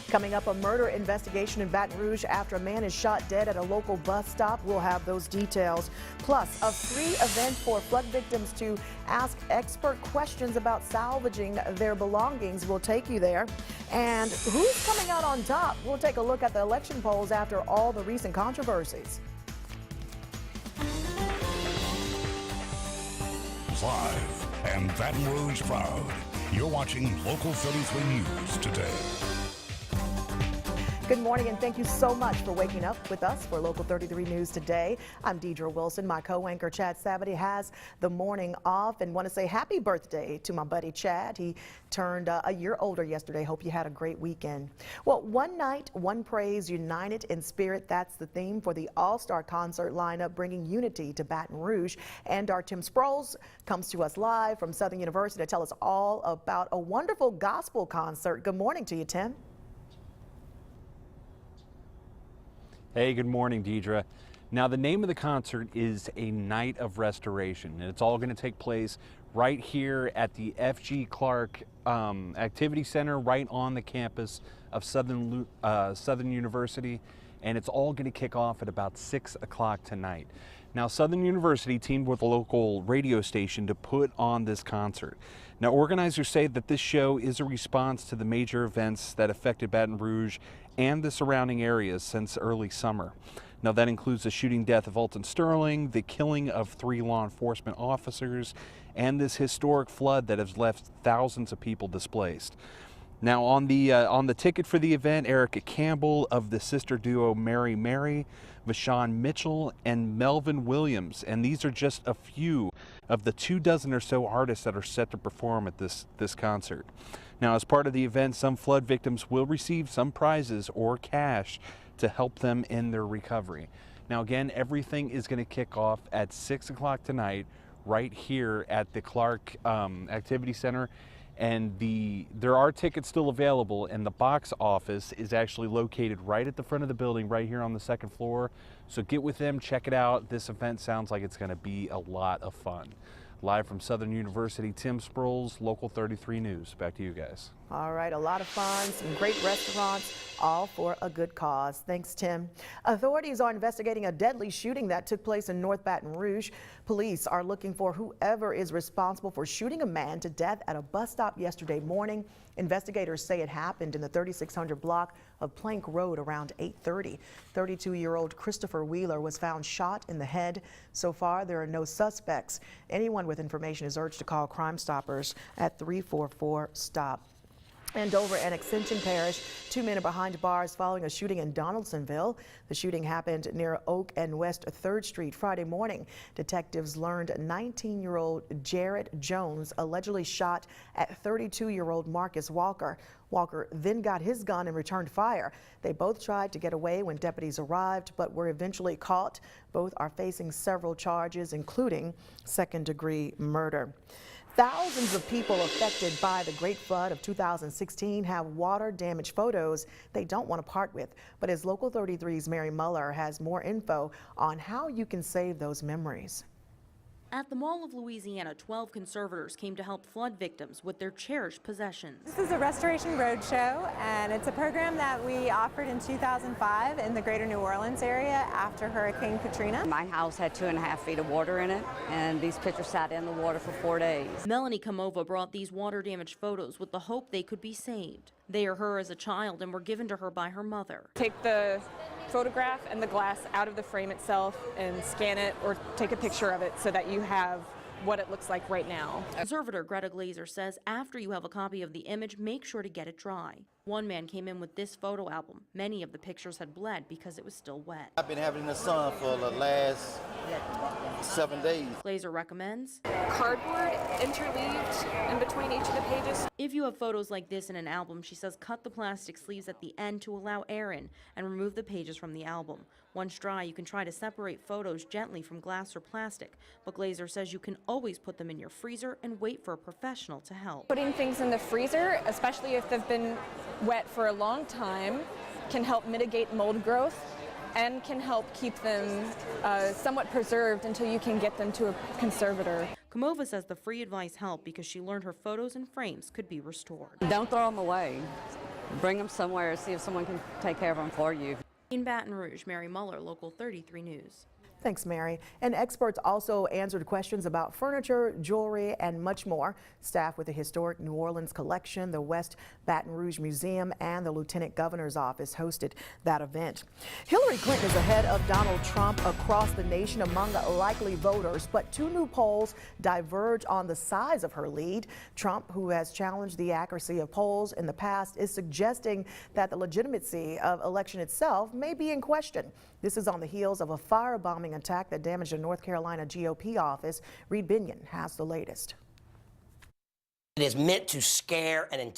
Coming up, a murder investigation in Baton Rouge after a man is shot dead at a local bus stop. We'll have those details. Plus, a free event for flood victims to ask expert questions about salvaging their belongings. We'll take you there. And who's coming out on top? We'll take a look at the election polls after all the recent controversies. Live and Baton Rouge proud. You're watching Local 33 News today. Good morning and thank you so much for waking up with us for Local 33 News today. I'm Deidre Wilson. My co-anchor Chad Savity has the morning off and want to say happy birthday to my buddy Chad. He turned a year older yesterday. Hope you had a great weekend. Well, one night, one praise, united in spirit. That's the theme for the All-Star concert lineup, bringing unity to Baton Rouge. And our Tim Sproles comes to us live from Southern University to tell us all about a wonderful gospel concert. Good morning to you, Tim. Hey, good morning, Deidre. Now, the name of the concert is A Night of Restoration, and it's all going to take place right here at the F.G. Clark Activity Center, right on the campus of Southern University, and it's all going to kick off at about 6 o'clock tonight. Now, Southern University teamed with a local radio station to put on this concert. Now, organizers say that this show is a response to the major events that affected Baton Rouge and the surrounding areas since early summer. Now, that includes the shooting death of Alton Sterling, the killing of 3 law enforcement officers, and this historic flood that has left thousands of people displaced. Now, on the ticket for the event, Erica Campbell of the sister duo Mary Mary, Vashawn Mitchell, and Melvin Williams. And these are just a few of the 24 or so artists that are set to perform at this concert. Now, as part of the event, some flood victims will receive some prizes or cash to help them in their recovery. Now, again, everything is going to kick off at 6 o'clock tonight right here at the Clark Activity Center. And there are tickets still available, and the box office is actually located right at the front of the building, right here on the 2nd floor. So get with them, check it out. This event sounds like it's going to be a lot of fun. Live from Southern University, Tim Sproles, Local 33 News. Back to you guys. All right, a lot of fun, some great restaurants, all for a good cause. Thanks, Tim. Authorities are investigating a deadly shooting that took place in North Baton Rouge. Police are looking for whoever is responsible for shooting a man to death at a bus stop yesterday morning. Investigators say it happened in the 3600 block of Plank Road around 8:30. 32-year-old Christopher Wheeler was found shot in the head. So far, there are no suspects. Anyone with information is urged to call Crime Stoppers at 344-STOP. And over in Extension Parish, 2 men are behind bars following a shooting in Donaldsonville. The shooting happened near Oak and West 3rd Street Friday morning. Detectives learned 19-year-old Jared Jones allegedly shot at 32-year-old Marcus Walker. Walker then got his gun and returned fire. They both tried to get away when deputies arrived, but were eventually caught. Both are facing several charges, including second-degree murder. Thousands of people affected by the Great Flood of 2016 have water-damaged photos they don't want to part with. But as Local 33's Mary Muller has more info on how you can save those memories. At the Mall of Louisiana, 12 conservators came to help flood victims with their cherished possessions. This is a Restoration Roadshow, and it's a program that we offered in 2005 in the greater New Orleans area after Hurricane Katrina. My house had 2.5 feet of water in it, and these pictures sat in the water for 4 days. Melanie Kamova brought these water-damaged photos with the hope they could be saved. They are her as a child and were given to her by her mother. Take the photograph and the glass out of the frame itself and scan it or take a picture of it so that you have what it looks like right now. Conservator Greta Glazer says after you have a copy of the image, make sure to get it dry. One man came in with this photo album. Many of the pictures had bled because it was still wet. I've been having the sun for the last 7 days. Glazer recommends Cardboard interleaved in between each of the pages. if you have photos like this in an album, she says cut the plastic sleeves at the end to allow air in and remove the pages from the album. Once dry, you can try to separate photos gently from glass or plastic, but Glazer says you can always put them in your freezer and wait for a professional to help. Putting things in the freezer, especially if they've been wet for a long time, can help mitigate mold growth and can help keep them somewhat preserved until you can get them to a conservator. Kamova says the free advice helped because she learned her photos and frames could be restored. Don't throw them away. bring them somewhere, see if someone can take care of them for you. In Baton Rouge, Mary Muller, Local 33 News. Thanks, Mary. And experts also answered questions about furniture, jewelry, and much more. Staff with the Historic New Orleans Collection, the West Baton Rouge Museum, and the Lieutenant Governor's Office hosted that event. Hillary Clinton is ahead of Donald Trump across the nation among likely voters, but two new polls diverge on the size of her lead. Trump, who has challenged the accuracy of polls in the past, is suggesting that the legitimacy of election itself may be in question. This is on the heels of a firebombing attack that damaged a North Carolina GOP office. Reed Binion has the latest. It is meant to scare and